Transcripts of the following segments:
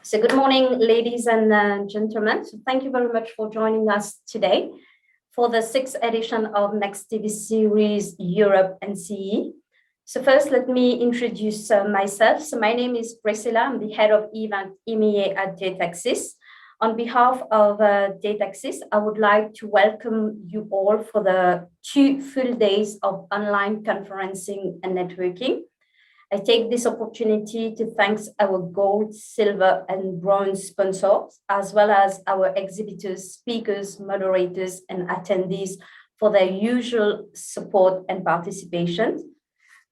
So good morning, ladies and gentlemen. So thank you very much for joining us today for the 6th edition of Nextv Series Europe and CE. So first, let me introduce myself. So my name is Priscilla. I'm the head of event EMEA at Dataxis. On behalf of Dataxis, I would like to welcome you all for the 2 full days of online conferencing and networking. I take this opportunity to thank our gold, silver, and bronze sponsors, as well as our exhibitors, speakers, moderators, and attendees for their usual support and participation.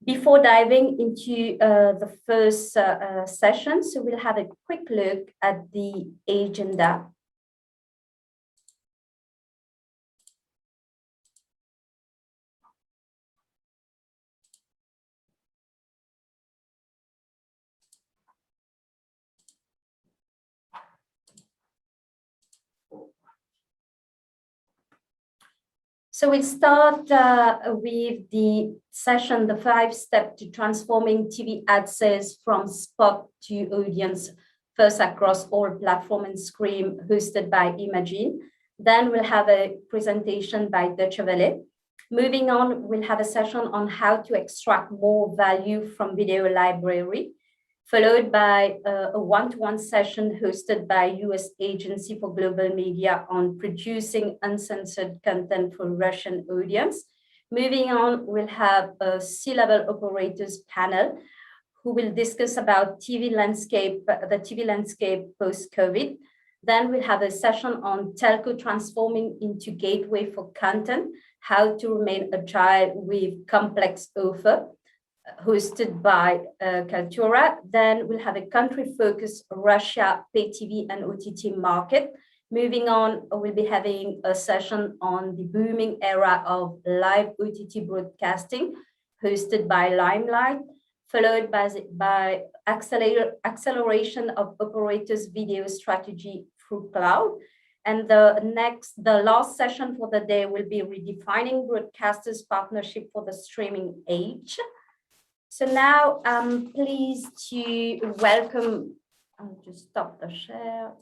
Before diving into the first session, so we'll have a quick look at the agenda. So we'll start with the session, the 5 steps to transforming TV ad sales from spot to audience, first across all platform and screen, hosted by Imagine. Then we'll have a presentation by Deutsche Welle. Moving on, we'll have a session on how to extract more value from video library, followed by a one-to-one session hosted by US Agency for Global Media on producing uncensored content for Russian audience. Moving on, we'll have a C-level operators panel who will discuss about the TV landscape post-COVID. Then we'll have a session on telco transforming into gateway for content, how to remain agile with complex offer, hosted by Kaltura. Then we'll have a country-focused Russia pay TV and OTT market. Moving on, we'll be having a session on the booming era of live OTT broadcasting, hosted by Limelight, followed by acceleration of operators' video strategy through cloud. And the last session for the day will be redefining broadcasters' partnership for the streaming age. So now I'm pleased to welcome, I'll just stop the share.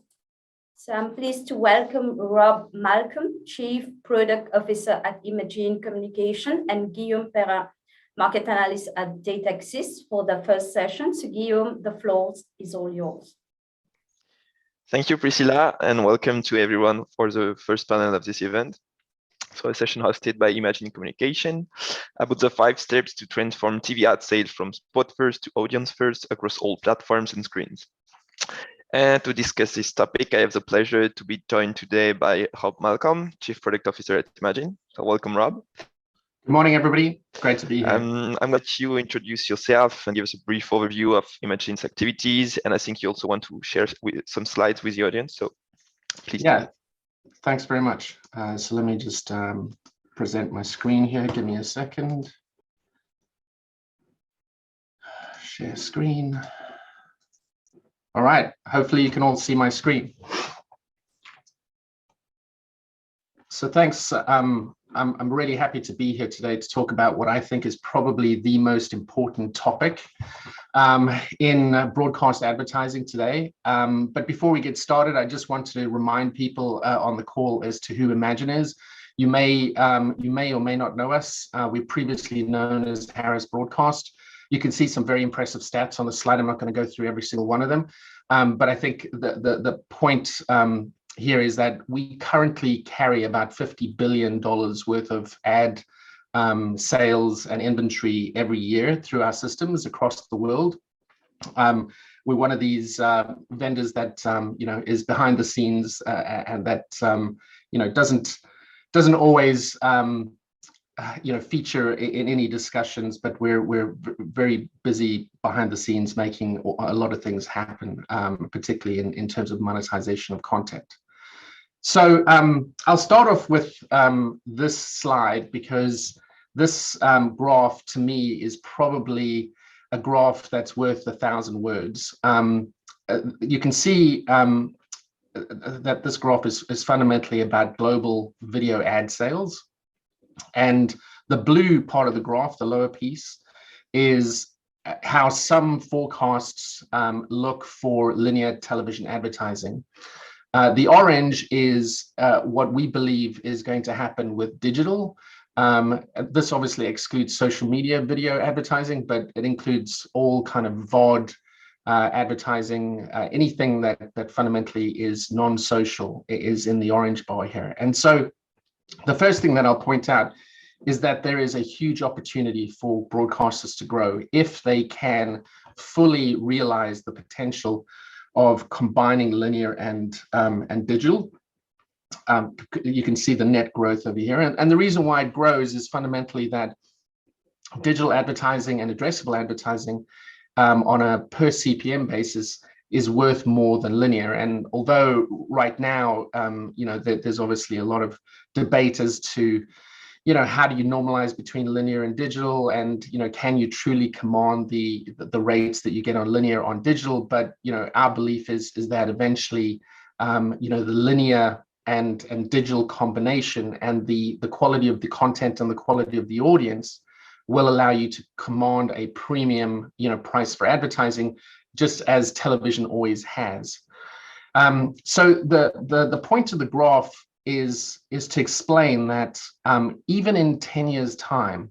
So I'm pleased to welcome Rob Malcolm, Chief Product Officer at Imagine Communication, and Guillaume Perrin, Market Analyst at Dataxis for the first session. So Guillaume, the floor is all yours. Thank you, Priscilla, and welcome to everyone for the first panel of this event. So a session hosted by Imagine Communication about the 5 steps to transform TV ad sales from spot first to audience first across all platforms and screens. And to discuss this topic, I have the pleasure to be joined today by Rob Malcolm, Chief Product Officer at Imagine. So welcome, Rob. Good morning, everybody. Great to be here. I'm going to let you introduce yourself and give us a brief overview of Imagine's activities. And I think you also want to share some slides with the audience. So please. Yeah. Thanks very much. So let me just present my screen here. Give me a second. Share screen. All right. Hopefully you can all see my screen. So thanks. I'm really happy to be here today to talk about what I think is probably the most important topic in broadcast advertising today. But before we get started, I just want to remind people on the call as to who Imagine is. You may or may not know us. We're previously known as Harris Broadcast. You can see some very impressive stats on the slide. I'm not going to go through every single one of them. But I think the point here is that we currently carry about $50 billion worth of ad sales and inventory every year through our systems across the world. We're one of these vendors that is behind the scenes and that doesn't always feature in any discussions, but we're very busy behind the scenes making a lot of things happen, particularly in terms of monetization of content. So I'll start off with this slide because this graph to me is probably a graph that's worth 1,000 words. You can see that this graph is fundamentally about global video ad sales. And the blue part of the graph, the lower piece, is how some forecasts look for linear television advertising. The orange is what we believe is going to happen with digital. This obviously excludes social media video advertising, but it includes all kind of VOD advertising, anything that fundamentally is non-social is in the orange bar here. And so the first thing that I'll point out is that there is a huge opportunity for broadcasters to grow if they can fully realize the potential of combining linear and digital. You can see the net growth over here. And the reason why it grows is fundamentally that digital advertising and addressable advertising on a per CPM basis is worth more than linear. And although right now, there's obviously a lot of debate as to, how do you normalize between linear and digital, and can you truly command the rates that you get on linear on digital? But our belief is that eventually, the linear and digital combination and the quality of the content and the quality of the audience will allow you to command a premium price for advertising, just as television always has. So the point of the graph is to explain that even in 10 years' time,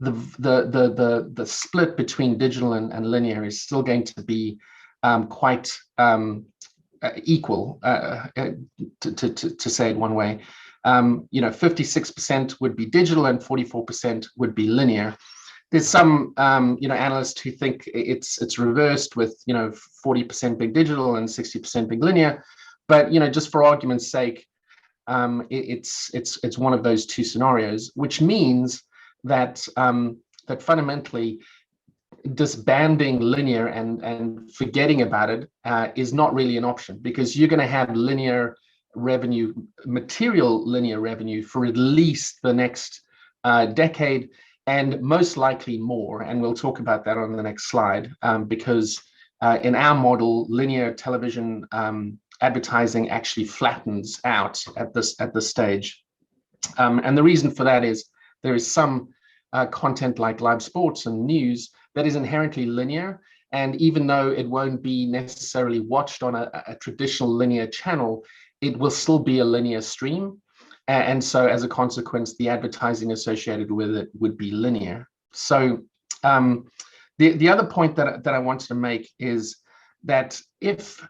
the split between digital and linear is still going to be quite equal, to say it one way. 56% would be digital and 44% would be linear. There's some analysts who think it's reversed with 40% big digital and 60% big linear, but just for argument's sake, it's one of those two scenarios, which means that that fundamentally disbanding linear and forgetting about it is not really an option, because you're going to have linear revenue, material linear revenue, for at least the next decade, and most likely more. And we'll talk about that on the next slide, because in our model, linear television advertising actually flattens out at this stage. And the reason for that is there is some content like live sports and news that is inherently linear. And even though it won't be necessarily watched on a traditional linear channel, it will still be a linear stream. And so as a consequence, the advertising associated with it would be linear. So the other point that I wanted to make is that if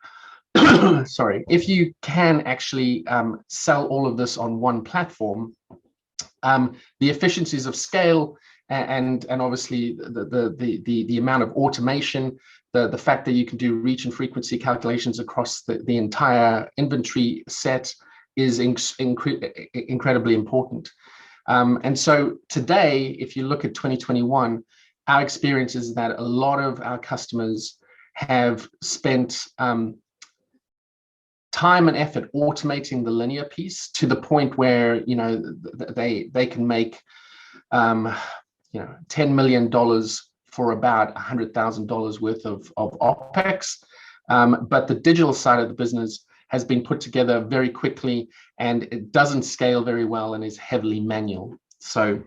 you can actually sell all of this on one platform, the efficiencies of scale and obviously the amount of automation, the fact that you can do reach and frequency calculations across the entire inventory set is incredibly important. And so today, if you look at 2021, our experience is that a lot of our customers have spent time and effort automating the linear piece to the point where they can make $10 million for about $100,000 worth of OPEX, but the digital side of the business has been put together very quickly, and it doesn't scale very well and is heavily manual. So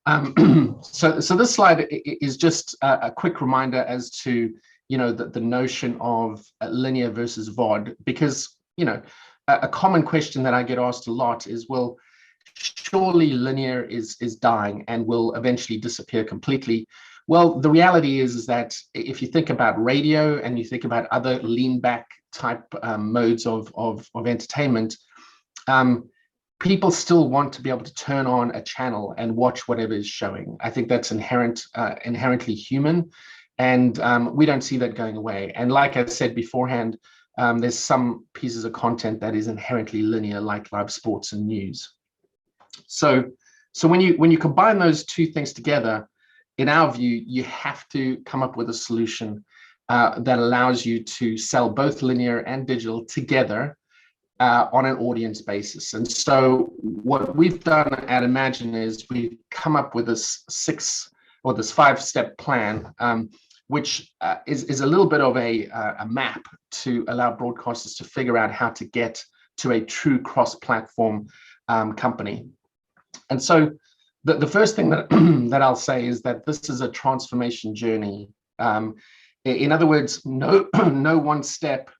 so this slide is just a quick reminder as to the notion of linear versus VOD, because a common question that I get asked a lot is, well, surely linear is dying and will eventually disappear completely. Well, the reality is that if you think about radio and you think about other lean back type modes of entertainment, people still want to be able to turn on a channel and watch whatever is showing. I think that's inherently human, and we don't see that going away. And like I said beforehand, there's some pieces of content that is inherently linear, like live sports and news. So when you combine those two things together, in our view, you have to come up with a solution that allows you to sell both linear and digital together on an audience basis. And so what we've done at Imagine is we've come up with this 5-step plan, which is a little bit of a map to allow broadcasters to figure out how to get to a true cross-platform company. And so The first thing that, that I'll say is that this is a transformation journey. In other words, no one step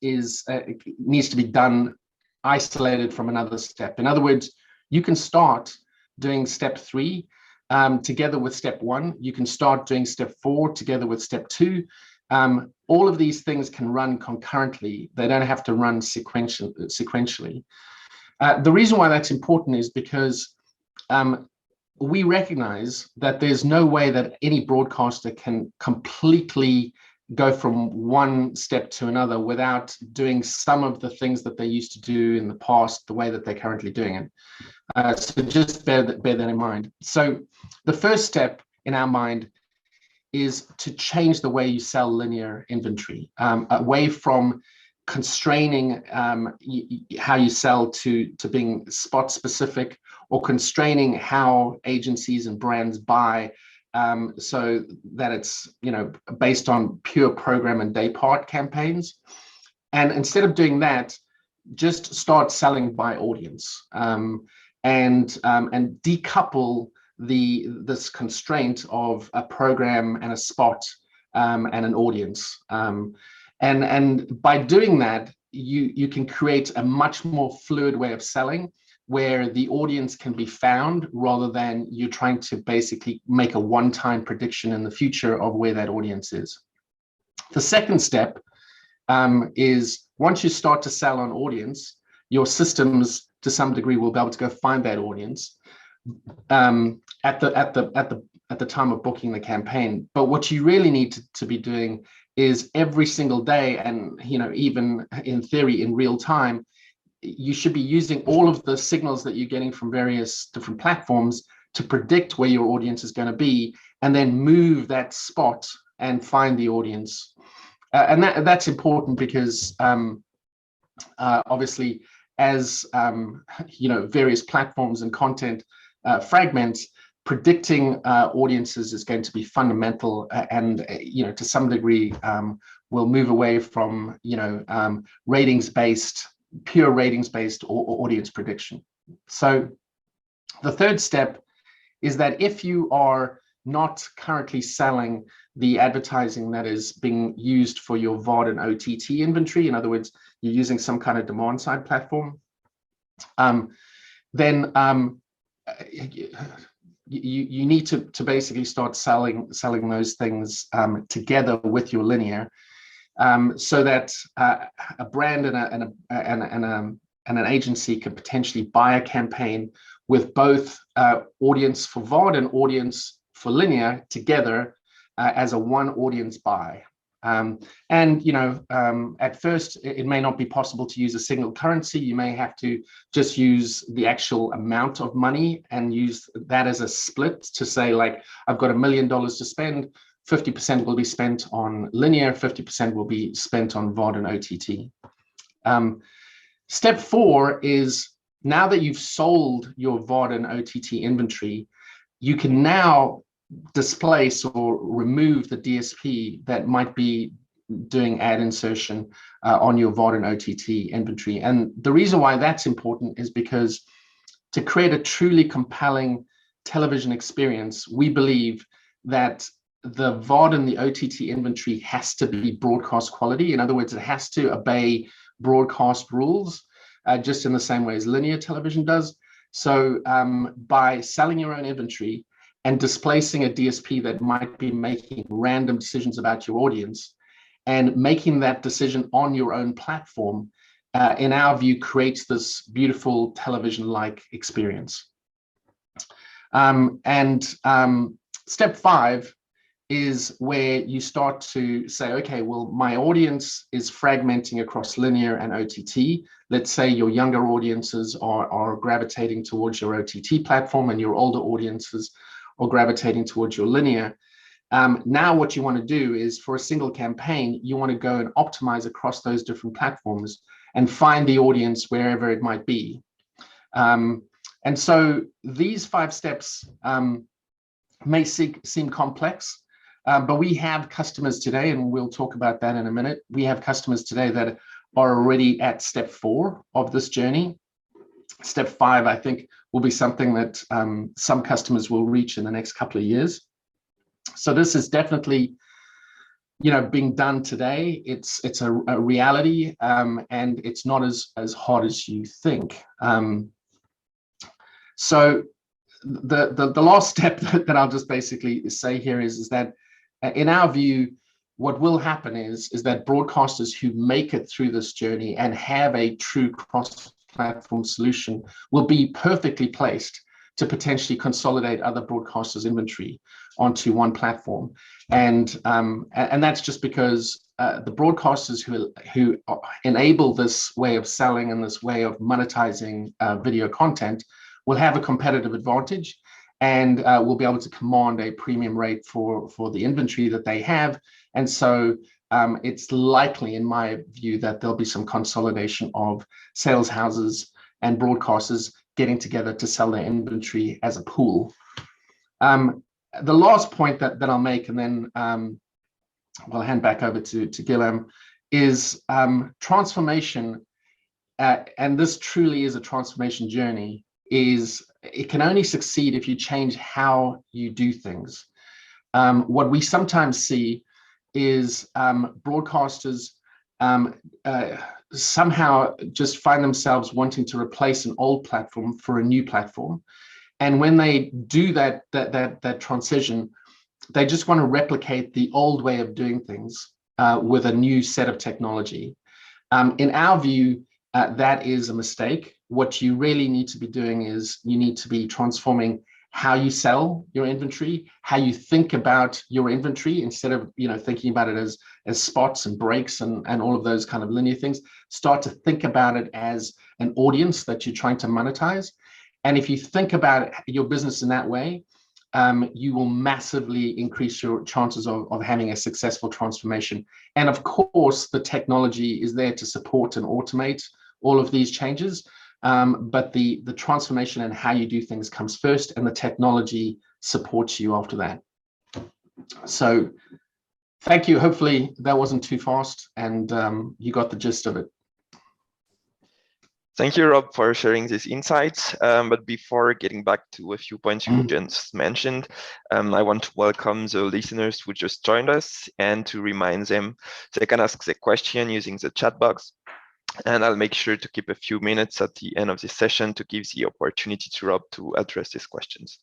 needs to be done isolated from another step. In other words, you can start doing step 3 together with step 1. You can start doing step 4 together with step 2. All of these things can run concurrently. They don't have to run sequentially. The reason why that's important is because we recognize that there's no way that any broadcaster can completely go from one step to another without doing some of the things that they used to do in the past, the way that they're currently doing it. So just bear that in mind. So the first step in our mind is to change the way you sell linear inventory, away from constraining how you sell to being spot specific, or constraining how agencies and brands buy, so that it's based on pure program and day part campaigns. And instead of doing that, just start selling by audience, and decouple this constraint of a program and a spot and an audience. And by doing that, you can create a much more fluid way of selling, where the audience can be found rather than you're trying to basically make a one-time prediction in the future of where that audience is. The second step is, once you start to sell on audience, your systems to some degree will be able to go find that audience at the time of booking the campaign. But what you really need to be doing is every single day, and even in theory in real time, you should be using all of the signals that you're getting from various different platforms to predict where your audience is going to be, and then move that spot and find the audience. And that's important because obviously, as various platforms and content fragments, predicting audiences is going to be fundamental, and to some degree we'll move away from pure ratings-based or audience prediction. So the third step is that if you are not currently selling the advertising that is being used for your VOD and OTT inventory, in other words, you're using some kind of demand-side platform, then you need to basically start selling those things together with your linear, so that a brand and an agency can potentially buy a campaign with both audience for VOD and audience for linear together as a one audience buy. At first, it may not be possible to use a single currency. You may have to just use the actual amount of money and use that as a split to say, like, I've got $1 million to spend, 50% will be spent on linear, 50% will be spent on VOD and OTT. Step 4 is, now that you've sold your VOD and OTT inventory, you can now displace or remove the DSP that might be doing ad insertion on your VOD and OTT inventory. And the reason why that's important is because to create a truly compelling television experience, we believe that the VOD and the OTT inventory has to be broadcast quality. In other words, it has to obey broadcast rules, just in the same way as linear television does. So by selling your own inventory and displacing a DSP that might be making random decisions about your audience, and making that decision on your own platform, in our view, creates this beautiful television-like experience. Step 5 is where you start to say, okay, well, my audience is fragmenting across linear and OTT. Let's say your younger audiences are gravitating towards your OTT platform, and your older audiences or gravitating towards your linear. Now what you want to do is, for a single campaign, you want to go and optimize across those different platforms and find the audience wherever it might be. And so these 5 steps may seem complex, but we have customers today, and we'll talk about that in a minute. We have customers today that are already at step 4 of this journey. Step 5, I think, will be something that some customers will reach in the next couple of years. So this is definitely, being done today. It's a reality, and it's not as hard as you think. So the last step that I'll just basically say here is that in our view, what will happen is that broadcasters who make it through this journey and have a true cross-platform solution will be perfectly placed to potentially consolidate other broadcasters' inventory onto one platform, and that's just because the broadcasters who enable this way of selling and this way of monetizing video content will have a competitive advantage, and will be able to command a premium rate for the inventory that they have. And so it's likely, in my view, that there'll be some consolidation of sales houses and broadcasters getting together to sell their inventory as a pool. The last point that I'll make, and then I'll hand back over to Guillaume, is transformation, and this truly is a transformation journey, it can only succeed if you change how you do things. What we sometimes see is broadcasters somehow just find themselves wanting to replace an old platform for a new platform. And when they do that transition, they just want to replicate the old way of doing things with a new set of technology. In our view, that is a mistake. What you really need to be doing is you need to be transforming how you sell your inventory, how you think about your inventory, instead of thinking about it as spots and breaks and all of those kind of linear things. Start to think about it as an audience that you're trying to monetize. And if you think about your business in that way, you will massively increase your chances of having a successful transformation. And of course, the technology is there to support and automate all of these changes. But the transformation and how you do things comes first, and the technology supports you after that. So thank you. Hopefully that wasn't too fast, and you got the gist of it. Thank you, Rob, for sharing these insights. But before getting back to a few points you just mentioned, I want to welcome the listeners who just joined us and to remind them they can ask the question using the chat box. And I'll make sure to keep a few minutes at the end of this session to give the opportunity to Rob to address these questions.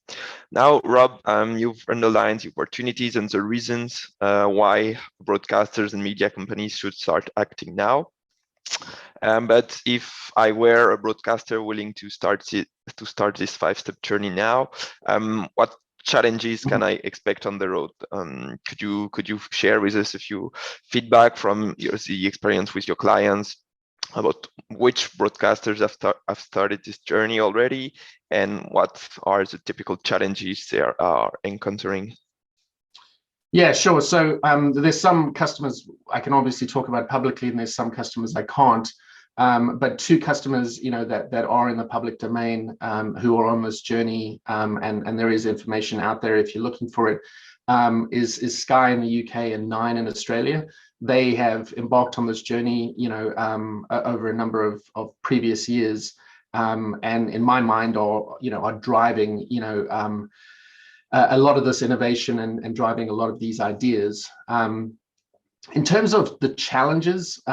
Now, Rob, you've underlined the opportunities and the reasons why broadcasters and media companies should start acting now. But if I were a broadcaster willing to start this 5-step journey now, what challenges can I expect on the road? Could you share with us a few feedback from the experience with your clients about which broadcasters have started this journey already, and what are the typical challenges they are encountering? Yeah, sure. So there's some customers I can obviously talk about publicly, and there's some customers I can't. But two customers, that are in the public domain, who are on this journey, and there is information out there if you're looking for it, is Sky in the UK and 9 in Australia. They have embarked on this journey, over a number of previous years, and in my mind are driving, a lot of this innovation and driving a lot of these ideas. In terms of the challenges,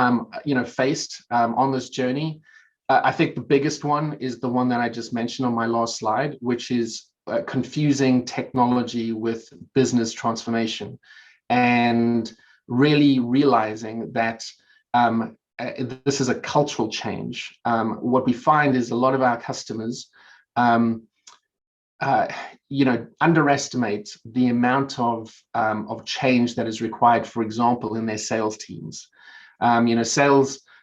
faced on this journey, I think the biggest one is the one that I just mentioned on my last slide, which is confusing technology with business transformation, and really realizing that this is a cultural change. What we find is a lot of our customers underestimate the amount of change that is required, for example, in their sales teams.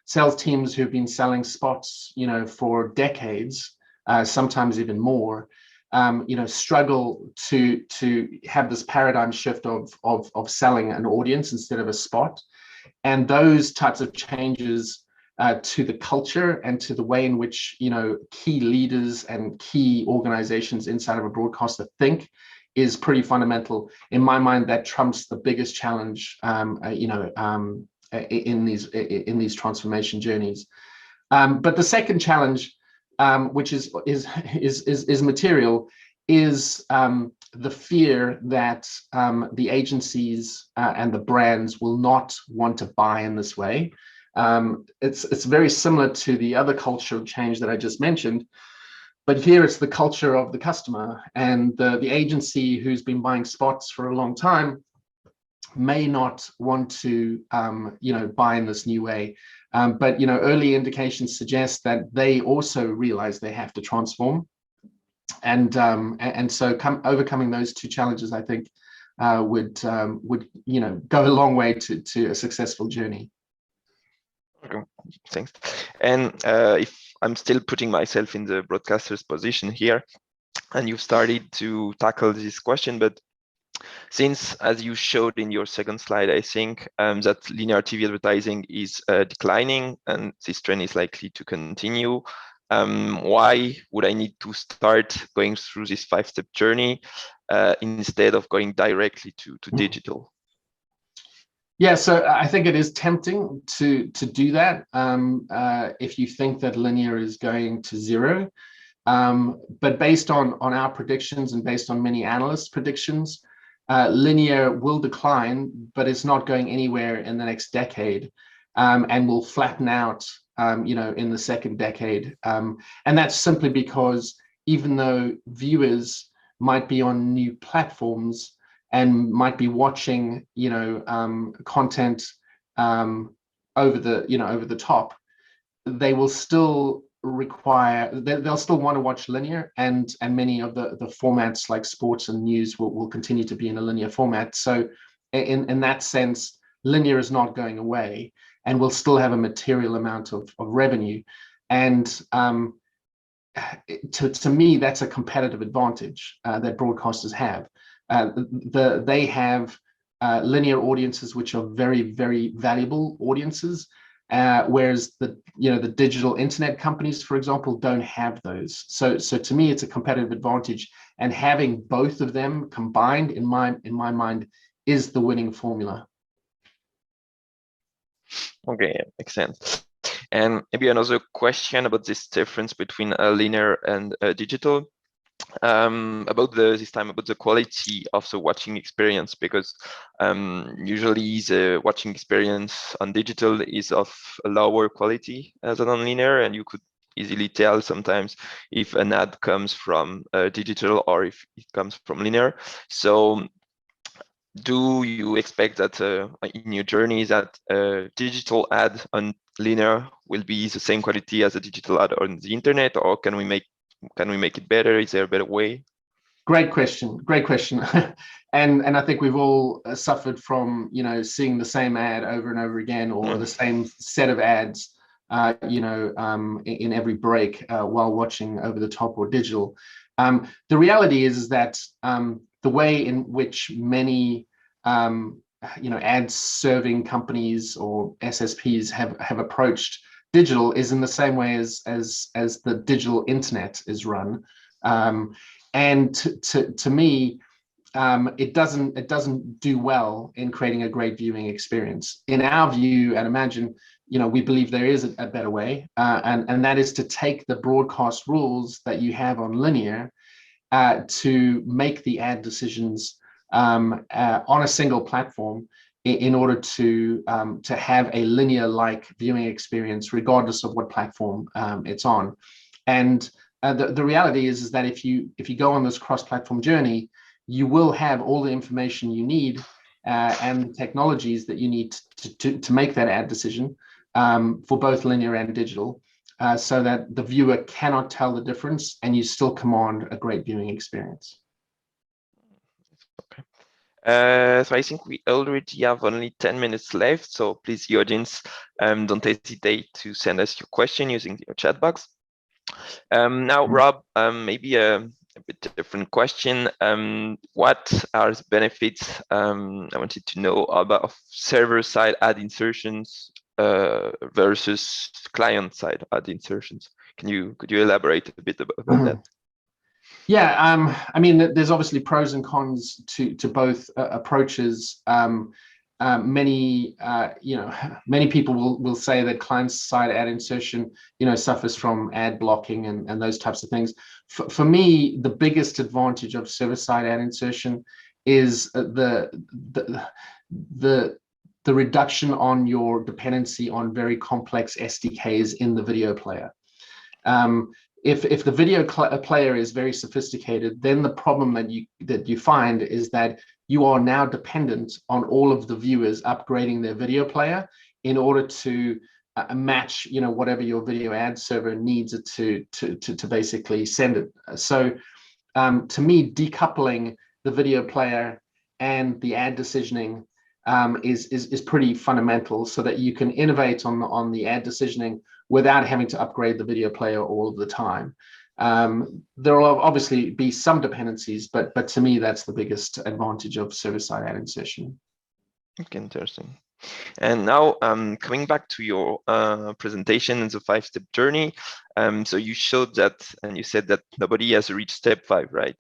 Sales teams who've been selling spots, for decades, sometimes even more, struggle to have this paradigm shift of selling an audience instead of a spot. And those types of changes to the culture and to the way in which key leaders and key organizations inside of a broadcaster think is pretty fundamental. In my mind, that trumps the biggest challenge in these transformation journeys. But the second challenge which is material, is the fear that the agencies and the brands will not want to buy in this way. It's very similar to the other cultural change that I just mentioned, but here it's the culture of the customer, and the agency who's been buying spots for a long time may not want to buy in this new way. But early indications suggest that they also realize they have to transform. And so overcoming those two challenges, I think, would go a long way to a successful journey. Okay, thanks. And if I'm still putting myself in the broadcaster's position here, and you've started to tackle this question, but since, as you showed in your second slide, I think that linear TV advertising is declining, and this trend is likely to continue. Why would I need to start going through this 5-step journey instead of going directly to digital? Yeah, so I think it is tempting to do that if you think that linear is going to zero. But based on our predictions and based on many analysts' predictions, linear will decline, but it's not going anywhere in the next decade, and will flatten out in the second decade. And that's simply because even though viewers might be on new platforms and might be watching, content over the top, they will still they'll still want to watch linear, and many of the formats like sports and news will continue to be in a linear format. So in that sense, linear is not going away, and we'll still have a material amount of revenue. And to me, that's a competitive advantage that broadcasters have. They have linear audiences, which are very, very valuable audiences, whereas the digital internet companies, for example, don't have those. So to me, it's a competitive advantage, and having both of them combined, in my mind, is the winning formula. Okay, makes sense. And maybe another question about this difference between linear and digital. About the quality of the watching experience, because usually the watching experience on digital is of a lower quality than on linear, and you could easily tell sometimes if an ad comes from digital or if it comes from linear. So do you expect that in your journey that a digital ad on linear will be the same quality as a digital ad on the internet, or can we make it better? Is there a better way? Great question. And I think we've all suffered from seeing the same ad over and over again, or the same set of ads in every break while watching over the top or digital. The reality is that the way in which many ad serving companies or SSPs have approached digital is in the same way as the digital internet is run, and to me, it doesn't do well in creating a great viewing experience. In our view at Imagine, we believe there is a better way, and that is to take the broadcast rules that you have on linear to make the ad decisions on a single platform in order to have a linear-like viewing experience, regardless of what platform it's on. And the reality is that if you go on this cross-platform journey, you will have all the information you need and the technologies that you need to make that ad decision for both linear and digital, so that the viewer cannot tell the difference and you still command a great viewing experience. Okay. So I think we already have only 10 minutes left. So please, the audience, don't hesitate to send us your question using your chat box. Now, Rob, maybe a bit different question. What are the benefits? I wanted to know about server-side ad insertions versus client-side ad insertions. Could you elaborate a bit about that? Yeah, I mean, there's obviously pros and cons to both approaches. many people will say that client-side ad insertion, suffers from ad blocking and those types of things. For me, the biggest advantage of server-side ad insertion is the reduction on your dependency on very complex SDKs in the video player. If the video player is very sophisticated, then the problem that you find is that you are now dependent on all of the viewers upgrading their video player in order to match, whatever your video ad server needs it to basically send it. So to me, decoupling the video player and the ad decisioning is pretty fundamental, so that you can innovate on the ad decisioning without having to upgrade the video player all of the time. There will obviously be some dependencies, but to me, that's the biggest advantage of server-side ad insertion. Okay, interesting. And now coming back to your presentation and the 5-step journey. So you showed that, and you said that nobody has reached step 5, right?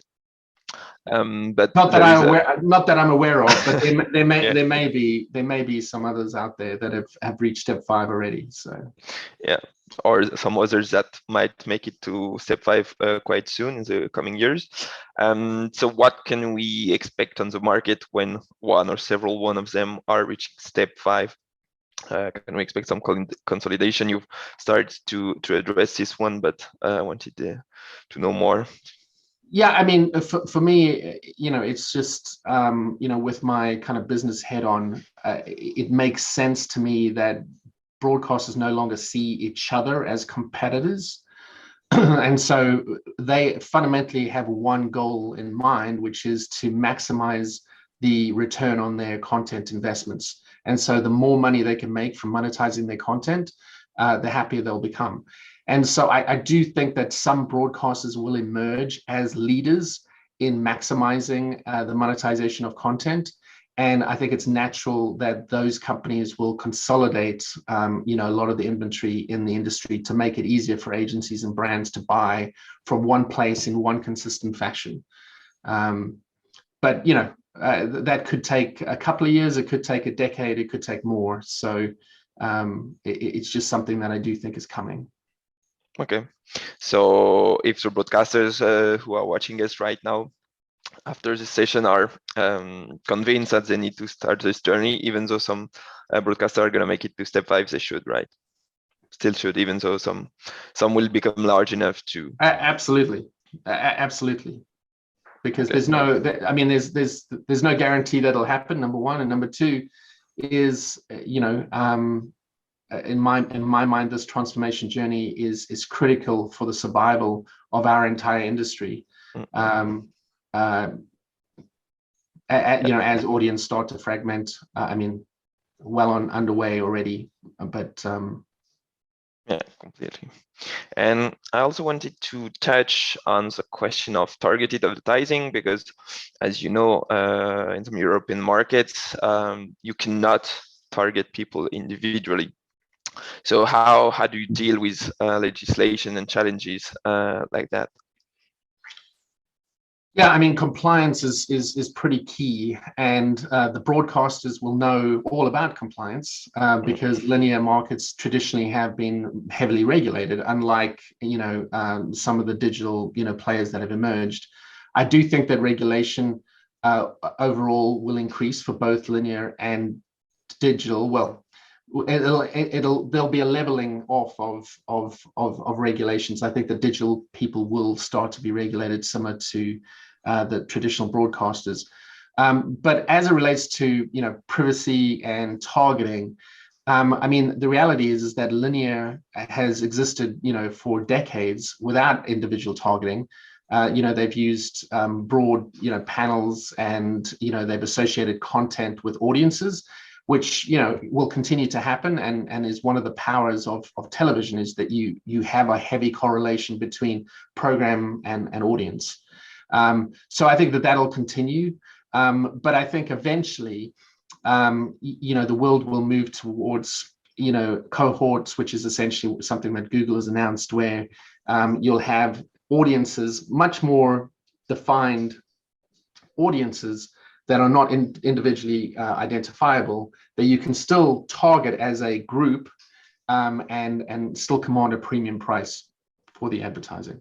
But not that I'm aware of, but there may be some others out there that have reached step 5 already. So yeah, or some others that might make it to step 5 quite soon in the coming years. So what can we expect on the market when one of them are reaching step 5? Can we expect some consolidation? You've started to address this one, but I wanted to know more. Yeah, I mean, for me, it's just, with my kind of business head on, it makes sense to me that broadcasters no longer see each other as competitors. And so they fundamentally have one goal in mind, which is to maximize the return on their content investments. And so the more money they can make from monetizing their content, the happier they'll become. And so I do think that some broadcasters will emerge as leaders in maximizing the monetization of content. And I think it's natural that those companies will consolidate, a lot of the inventory in the industry to make it easier for agencies and brands to buy from one place in one consistent fashion. But, that could take a couple of years, it could take a decade, it could take more. So it's just something that I do think is coming. Okay, so if the broadcasters who are watching us right now after this session are convinced that they need to start this journey, even though some broadcasters are going to make it to step 5, they should, right? Still should, even though some will become large enough to. Absolutely, because there's no guarantee that'll happen. Number one, and number two is in my mind, this transformation journey is critical for the survival of our entire industry. As audience start to fragment, underway already, but yeah, completely. And I also wanted to touch on the question of targeted advertising, because as you know, in some European markets, you cannot target people individually. So how do you deal with legislation and challenges like that? Yeah, compliance is pretty key, and the broadcasters will know all about compliance because linear markets traditionally have been heavily regulated, unlike some of the digital players that have emerged. I do think that regulation overall will increase for both linear and digital. Well, there'll be a leveling off of regulations. I think the digital people will start to be regulated similar to the traditional broadcasters. But as it relates to privacy and targeting, the reality is that linear has existed for decades without individual targeting. They've used broad panels, and they've associated content with audiences, which will continue to happen, and is one of the powers of television, is that you have a heavy correlation between program and audience. So I think that'll continue, but I think eventually the world will move towards cohorts, which is essentially something that Google has announced, where you'll have audiences, much more defined audiences, that are not individually identifiable, that you can still target as a group and still command a premium price for the advertising.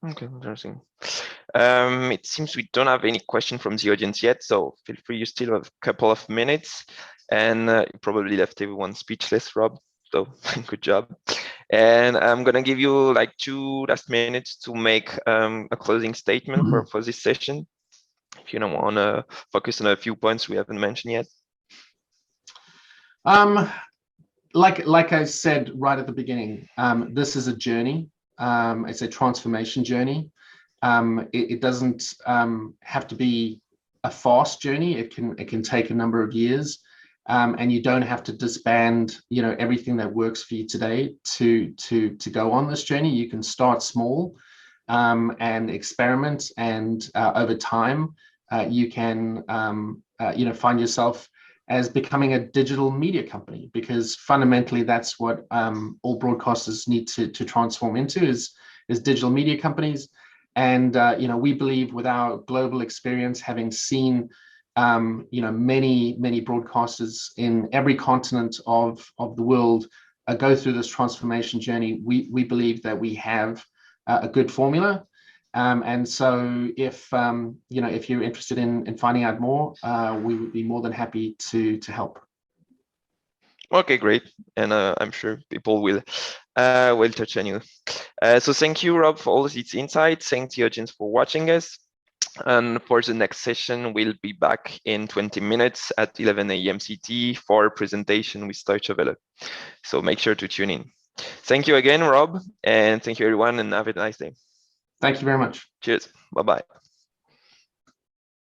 Okay, interesting. It seems we don't have any question from the audience yet, so feel free. You still have a couple of minutes, and you probably left everyone speechless, Rob. So good job. And I'm gonna give you like 2 last minutes to make a closing statement for this session. If you don't want to focus on a few points we haven't mentioned yet. Like I said right at the beginning, this is a journey. It's a transformation journey. It doesn't have to be a fast journey. It can take a number of years, and you don't have to disband, everything that works for you today to go on this journey. You can start small and experiment, and over time, you can find yourself as becoming a digital media company, because fundamentally that's what all broadcasters need to transform into is digital media companies. And we believe, with our global experience, having seen many broadcasters in every continent of the world go through this transformation journey, we believe that we have a good formula. And so if you're interested in finding out more, we would be more than happy to help. Okay, great. And I'm sure people will touch on you. So thank you, Rob, for all these insights. Thanks the audience for watching us. And for the next session, we'll be back in 20 minutes at 11 a.m. CT for a presentation with Deutsche Welle. So make sure to tune in. Thank you again, Rob, and thank you everyone, and have a nice day. Thank you very much. Cheers. Bye-bye.